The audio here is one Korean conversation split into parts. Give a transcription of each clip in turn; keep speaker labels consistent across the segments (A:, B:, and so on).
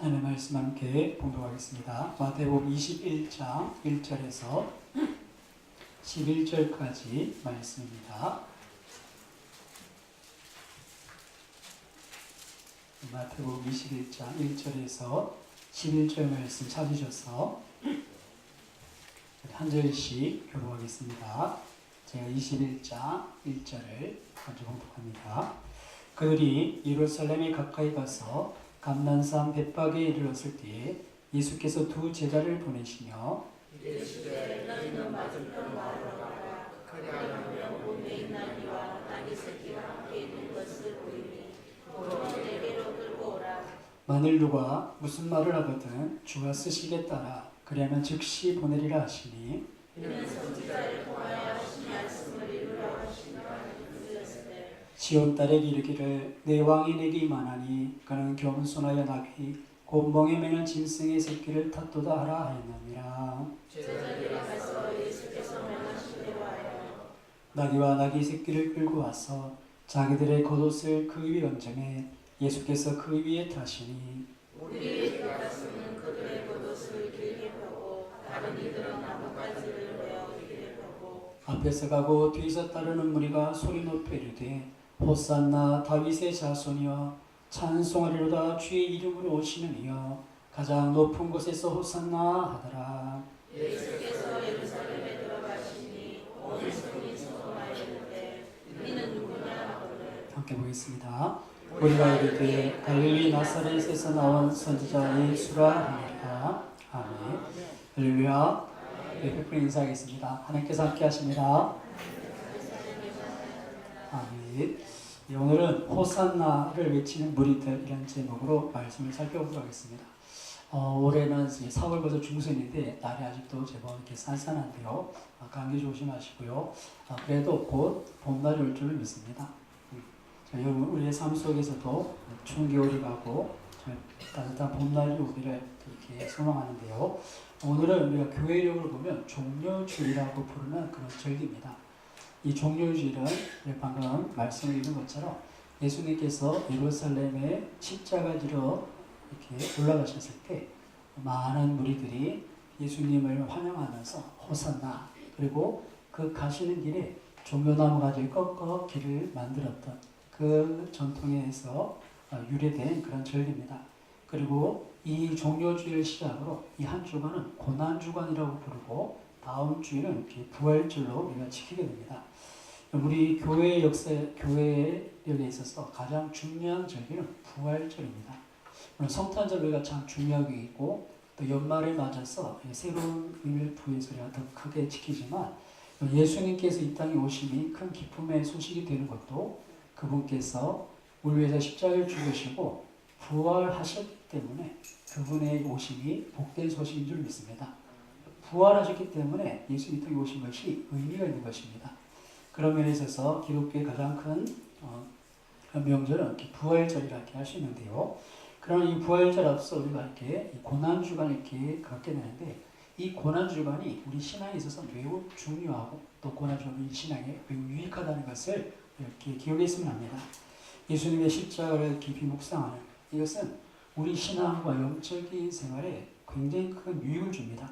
A: 하나님의 말씀 함께 봉독하겠습니다. 마태복음 21장 1절에서 11절까지 말씀입니다. 마태복음 21장 1절에서 11절 말씀 찾으셔서 한 절씩 교독하겠습니다. 제가 21장 1절을 먼저 봉독합니다. 그들이 예루살렘에 가까이 가서 감난산 벳박에 이르렀을 때에 예수께서 두 제자를 보내시며
B: 이르시되 너희는 맞은편 마을로 가라. 그리하면 몸에 있는 이와 나귀 새끼가 함께 있는 것을 보이니 도로 내게로 끌고 오라.
A: 만일 누가 무슨 말을 하거든 주가 쓰시기에 따라 그리하면 즉시 보내리라 하시니
B: 이는 선지자를 통하여 하신 말씀을 이루라 하시니라 하셨으되
A: 시온 딸에게 이르기를 내 왕이 내게 임하나니 그는 겸손하여 나귀 곧 멍에 매는 짐승의 새끼를 탓도다 하라 하였느니라.
B: 제자들이 가서 예수께서 명하신 대로 하여
A: 나귀와 나귀 새끼를 끌고 와서 자기들의 겉옷을 그 위에 얹음에 예수께서 그 위에 타시니
B: 우리의 가슴은 그들의 겉옷을 길게 펴고 다른 이들은 나뭇가지를 베어 길게 펴고
A: 앞에서 가고 뒤에서 따르는 무리가 소리 높여 이르되 호산나 다윗의 자손이여 찬송하리로다 주의 이름으로 오시는 이여 가장 높은 곳에서 호산나 하더라.
B: 예수께서 예루살렘에 들어가시니 온 성이 소동하였는데 이는 누구냐 하거늘
A: 함께 보겠습니다. 우리가 이르되 갈릴리 나사렛에서 나온 선지자 예수라 하니라. 아멘. 할렐루야. 네, 인사하겠습니다. 하나님께서 함께 하십니다. 아멘. 네, 오늘은 호산나를 외치는 무리들 이런 제목으로 말씀을 살펴보도록 하겠습니다. 올해는 4월부터 중순인데 날이 아직도 제법 이렇게 쌀쌀한데요. 감기 조심하시고요. 그래도 곧 봄날이 올 줄을 믿습니다. 여러분 우리의 삶 속에서도 추운 겨울이 가고 따뜻한 봄날이 오기를 이렇게 소망하는데요. 오늘은 우리가 교회력을 보면 종려주일이라고 부르는 그런 절기입니다. 이 종려주일은 방금 말씀을 읽은 것처럼 예수님께서 예루살렘에 십자가 지러 이렇게 올라가셨을 때 많은 무리들이 예수님을 환영하면서 호산나 그리고 그 가시는 길에 종려나무 가지를 꺾어 길을 만들었던 그 전통에서 유래된 그런 절기입니다. 그리고 이 종려주일 시작으로 이 한 주간은 고난주간이라고 부르고 다음 주일은 부활절로 우리가 지키게 됩니다. 우리 교회 교회력에 있어서 가장 중요한 절기는 부활절입니다. 성탄절 우리가 참 중요하게 있고 또 연말을 맞아서 새로운 의미를 부여해서 우리가 더 크게 지키지만 예수님께서 이 땅에 오심이 큰 기쁨의 소식이 되는 것도 그분께서 우리 위해서 십자가를 죽으시고 부활하셨기 때문에 그분의 오심이 복된 소식인 줄 믿습니다. 부활하셨기 때문에 예수님이 땅에 오신 것이 의미가 있는 것입니다. 그런 면에 있어서 기독교의 가장 큰 명절은 부활절이라고 할 수 있는데요. 그러나 이 부활절 앞서 우리가 이렇게 고난주간을 이렇게 갖게 되는데 이 고난주간이 우리 신앙에 있어서 매우 중요하고 또 고난주간이 신앙에 매우 유익하다는 것을 이렇게 기억했으면 합니다. 예수님의 십자가를 깊이 묵상하는 이것은 우리 신앙과 영적인 생활에 굉장히 큰 유익을 줍니다.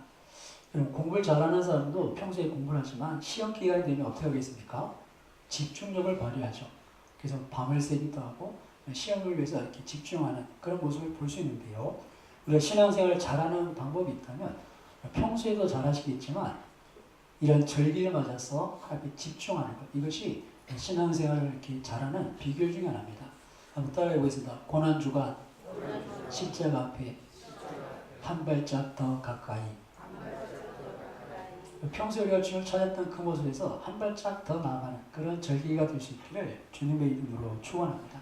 A: 여러분 공부를 잘하는 사람도 평소에 공부를 하지만 시험 기간이 되면 어떻게 하겠습니까? 집중력을 발휘하죠. 그래서 밤을 새기도 하고 시험을 위해서 이렇게 집중하는 그런 모습을 볼 수 있는데요. 우리가 신앙생활을 잘하는 방법이 있다면 평소에도 잘하시겠지만 이런 절기를 맞아서 하나님께 집중하는 것 이것이 신앙생활을 이렇게 잘하는 비결 중에 하나입니다. 한번 따라해 보겠습니다. 고난주간 십자가 앞에 한 발짝 더 가까이. 평소에 우리가 주님을 찾았던 그 모습에서 한 발짝 더 나아가는 그런 절기가 될 수 있기를 주님의 이름으로 축원합니다.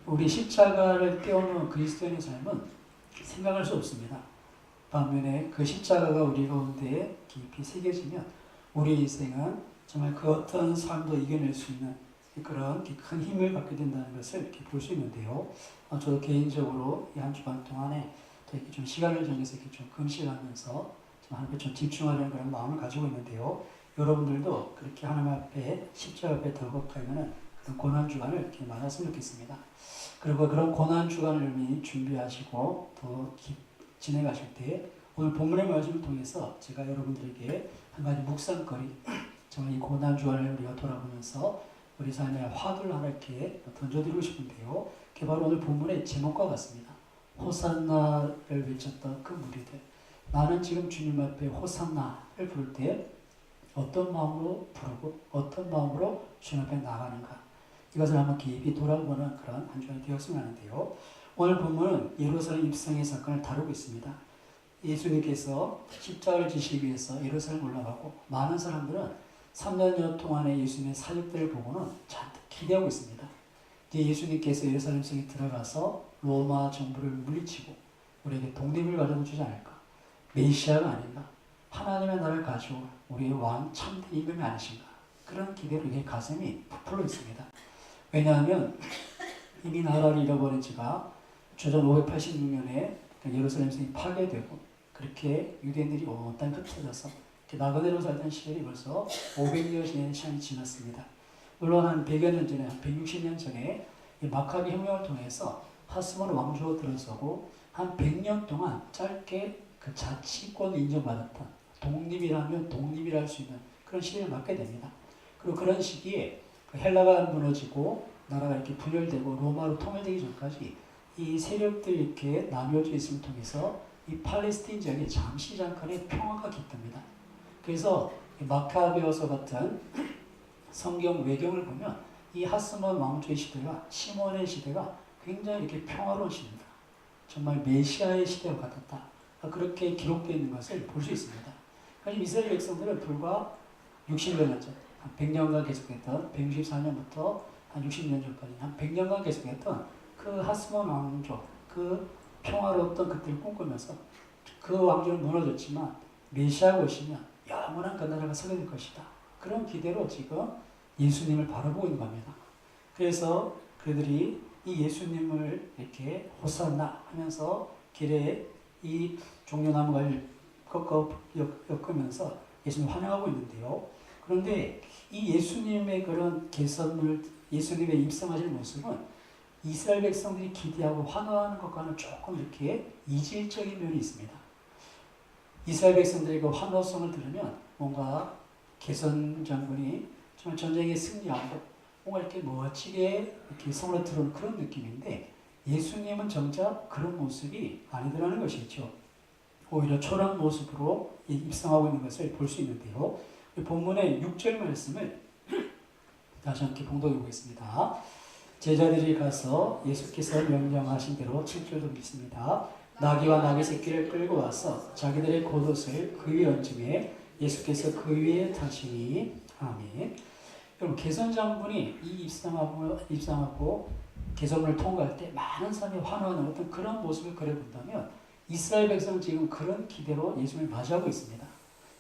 A: 우리 십자가를 떼어놓은 그리스도인의 삶은 생각할 수 없습니다. 반면에 그 십자가가 우리 가운데 깊이 새겨지면 우리 인생은 정말 그 어떤 삶도 이겨낼 수 있는 그런 큰 힘을 갖게 된다는 것을 이렇게 볼 수 있는데요. 저도 개인적으로 이 한 주간 동안에 이렇게 좀 시간을 정해서 이렇게 좀 금식하면서 하나님께 좀 집중하려는 그런 마음을 가지고 있는데요. 여러분들도 그렇게 하나님 앞에 십자가 앞에 더 가까이면 고난 주간을 이렇게 맞았으면 좋겠습니다. 그리고 그런 고난 주간을 여러분이 준비하시고 또 진행하실 때 오늘 본문의 말씀을 통해서 제가 여러분들에게 한 가지 묵상거리, 정말 이 고난 주간을 우리가 돌아보면서 우리 삶에 화두를 하나 이렇게 던져드리고 싶은데요. 그게 바로 오늘 본문의 제목과 같습니다. 호산나를 외쳤던 그 무리들. 나는 지금 주님 앞에 호산나를 부를 때 어떤 마음으로 부르고 어떤 마음으로 주님 앞에 나가는가. 이것을 한번 깊이 돌아보는 그런 한 주간이 되었으면 하는데요. 오늘 본문은 예루살렘 입성의 사건을 다루고 있습니다. 예수님께서 십자가를 지시기 위해서 예루살렘 올라가고 많은 사람들은 3년여 동안의 예수님의 사역들을 보고는 잔뜩 기대하고 있습니다. 이제 예수님께서 예루살렘 성에 들어가서 로마 정부를 물리치고 우리에게 독립을 가져다 주지 않을까. 메시아가 아닌가. 하나님의 나라를 가지고 우리의 왕 참된 임금이 아니신가. 그런 기대로 이게 가슴이 부풀어 있습니다. 왜냐하면 이미 나라를 잃어버린 지가 주전 586년에 예루살렘 성이 파괴되고 그렇게 유대인들이 온 땅에 흩어져서 나그네로 살던 시절이 벌써 500여 시간이 지났습니다. 물론 한 100여 년 전에, 한 160년 전에 마카비 혁명을 통해서 하스몬 왕조가 들어서고 한 100년 동안 짧게 그 자치권을 인정받았던 독립이라면 독립이라 할 수 있는 그런 시기를 맞게 됩니다. 그리고 그런 시기에 헬라가 무너지고 나라가 이렇게 분열되고 로마로 통일되기 전까지 이 세력들이 이렇게 나뉘어져 있음을 통해서 이 팔레스틴 지역에 잠깐의 평화가 깃듭니다. 그래서 마카베오서 같은 성경 외경을 보면 이 하스몬 왕조의 시대가 시몬의 시대가 굉장히 이렇게 평화로운 시대다. 정말 메시아의 시대와 같았다. 그렇게 기록되어 있는 것을 볼 수 있습니다. 그래서 이스라엘 백성들은 불과 60여 년 전, 한 100년간 계속했던 164년부터 한 60년 전까지 한 100년간 계속했던 그 하스몬 왕조, 그 평화로웠던 그때를 꿈꾸면서 그 왕조는 무너졌지만 메시아가 오시면 영원한 그 나라가 서게 될 것이다. 그런 기대로 지금 예수님을 바라보고 있는 겁니다. 그래서 그들이 이 예수님을 이렇게 호산나 하면서 길에 이 종려나무를 엮으면서 예수님을 환영하고 있는데요. 그런데 이 예수님의 그런 개선을, 예수님의 입성하실 모습은 이스라엘 백성들이 기대하고 환호하는 것과는 조금 이렇게 이질적인 면이 있습니다. 이스라엘 백성들의 그 환호성을 들으면 뭔가 개선 장군이 정말 전쟁에 승리하고 뭔가 이렇게 멋지게 이렇게 성으로 들어오는 그런 느낌인데 예수님은 정작 그런 모습이 아니더라는 것이죠. 오히려 초라한 모습으로 입성하고 있는 것을 볼 수 있는데요. 본문의 6절 말씀을 다시 함께 봉독해 보겠습니다. 제자들이 가서 예수께서 명령하신 대로 7절도 읽습니다. 나귀와 나귀 새끼를 끌고 와서 자기들의 겉옷을 그 위에 얹음에 예수께서 그 위에 타시니 아멘. 여러분 개선 장군이 이 입상하고 개선을 통과할 때 많은 사람이 환호하는 어떤 그런 모습을 그려본다면 이스라엘 백성은 지금 그런 기대로 예수님을 맞이하고 있습니다.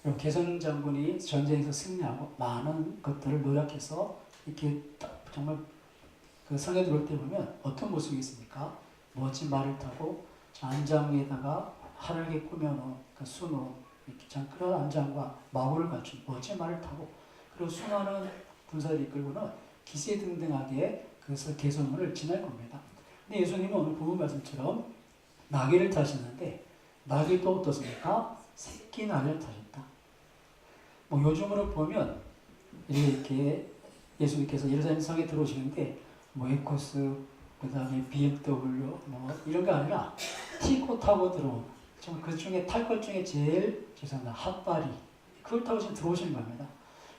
A: 여러분 개선 장군이 전쟁에서 승리하고 많은 것들을 노력해서 이렇게 정말 그 성에 들어올 때 보면 어떤 모습이 있습니까? 멋진 말을 타고 안장 위에다가 하늘게 꾸며놓은 그 수놓은 이렇게 그런 안장과 마구를 갖춘 멋진 말을 타고 그리고 수많은 군사들이 이끌고는 기세등등하게 그래서 개선문을 지날 겁니다. 근데 예수님은 오늘 본문 말씀처럼 나귀를 타시는데 나귀도 어떻습니까? 새끼 나귀를 타셨다. 뭐 요즘으로 보면 이렇게 예수님께서 예루살렘 성에 들어오시는데 뭐 에코스 그 다음에 BMW 뭐 이런 게 아니라 티코 타고 들어온 정말 그 중에 탈 것 중에 제일 죄송합니다 핫바리 그걸 타고 지금 들어오시는 겁니다.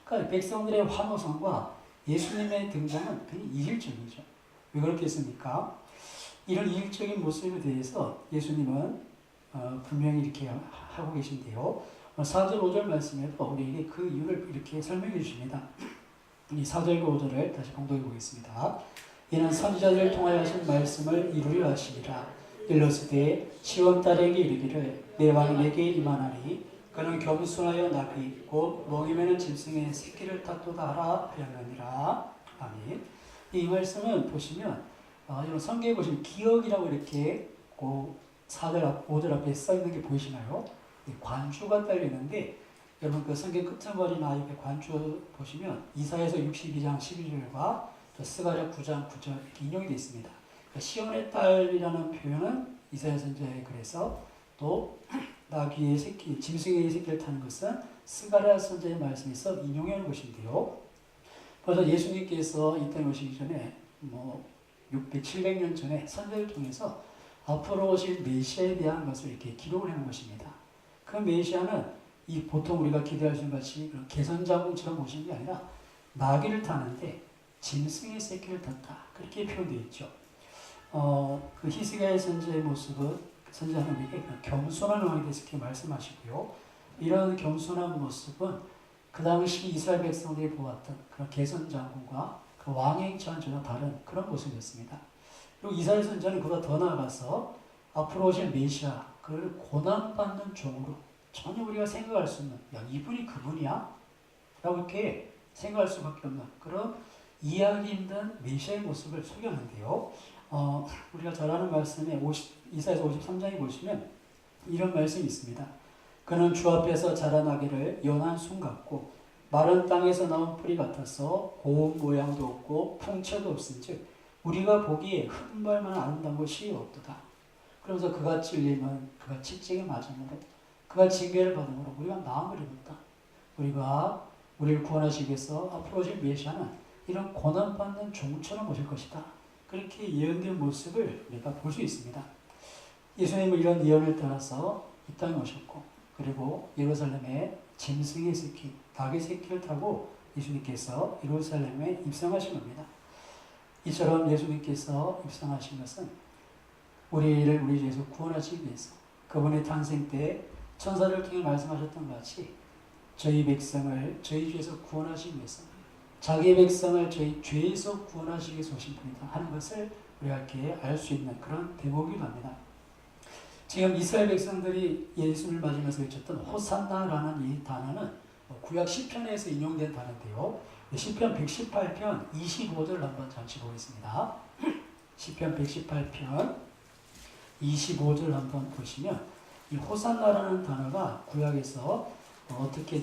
A: 그러니까 백성들의 환호성과 예수님의 등장은 굉장히 이질적이죠. 왜 그렇게 했습니까? 이런 이질적인 모습에 대해서 예수님은 분명히 이렇게 하고 계신데요. 4절 5절 말씀에도 우리에게 그 이유를 이렇게 설명해 주십니다. 이 4절과 5절을 다시 봉독해 보겠습니다. 이는 선지자들을 통하여 하신 말씀을 이루려 하시리라. 일러스되 시온 딸에게 이르기를 내 왕이 내게 임하나니 그는 겸손하여 나귀 곧 멍이 매는 짐승의 새끼를 탔도다 하라 하였느니라. 아멘. 이 말씀은 보시면 이런 성경에 보시면 기억이라고 이렇게 4절 5절 앞에 써 있는 게 보이시나요? 관주가 딸려 있는데 여러분 그 성경 끝머리나 옆에 관주 보시면 이사야서 62장 12절과 스가랴 9장 9절 이렇게 인용이 되어 있습니다. 그러니까 시온의 딸이라는 표현은 이사야 선지자의 글에서 또 나귀의 새끼, 짐승의 새끼를 타는 것은 스가랴 선지자의 말씀에서 인용하는 것인데요. 그래서 예수님께서 이 땅에 오시기 전에 600, 700년 전에 선지자를 통해서 앞으로 오실 메시아에 대한 것을 이렇게 기록을 하는 것입니다. 그 메시아는 이 보통 우리가 기대할 수 있는 같이 개선자궁처럼 오신 게 아니라 나귀를 타는데 짐승의 새끼를 탔다. 그렇게 표현되어 있죠. 그 히스기야의 선지자의 모습은 선지자는 우리에게 겸손한 왕에 대해서 이렇게 말씀하시고요. 이런 겸손한 모습은 그 당시 이스라엘 백성들이 보았던 그런 개선장군과 그 왕의 행차와는 전혀 다른 그런 모습이었습니다. 그리고 이스라엘 선지자는 그보다 더 나아가서 앞으로 오실 메시아, 그를 고난받는 종으로 전혀 우리가 생각할 수 없는, 야, 이분이 그분이야? 라고 이렇게 생각할 수밖에 없는 그런 이해하기 힘든 메시아의 모습을 소개하는데요. 우리가 잘 아는 말씀에 이사야서 53장에 보시면 이런 말씀이 있습니다. 그는 주 앞에서 자라나기를 연한 순 같고 마른 땅에서 나온 뿌리 같아서 고운 모양도 없고 풍채도 없은즉 우리가 보기에 흠벌만 아름다운 것이 없도다. 그러면서 그가 찔림은 그가 채찍에 맞음으로 그가 징계를 받음으로 우리가 나음을 입었다. 우리가 우리를 구원하시기 위해서 앞으로 오실 메시아는 이런 고난받는 종처럼 오실 것이다. 그렇게 예언된 모습을 우리가 볼 수 있습니다. 예수님은 이런 예언을 따라서 이 땅에 오셨고 그리고 예루살렘에 짐승의 새끼, 닭의 새끼를 타고 예수님께서 예루살렘에 입성하신 겁니다. 이처럼 예수님께서 입성하신 것은 우리를 우리 죄에서 구원하시기 위해서 그분의 탄생 때 천사를 통해 말씀하셨던 것 같이 저희 백성을 저희 죄에서 구원하시기 위해서 자기 백성을 저희 죄에서 구원하시기 위해서 오신 분이다 하는 것을 우리가 이렇게 알 수 있는 그런 대목이기도 합니다. 지금 이스라엘 백성들이 예수를 맞으면서 외쳤던 호산나라는 이 단어는 구약 시편에서 인용된 단어인데요. 시편 118편 25절을 한번 잠시 보겠습니다. 시편 118편 25절 한번 보시면 이 호산나라는 단어가 구약에서 어떻게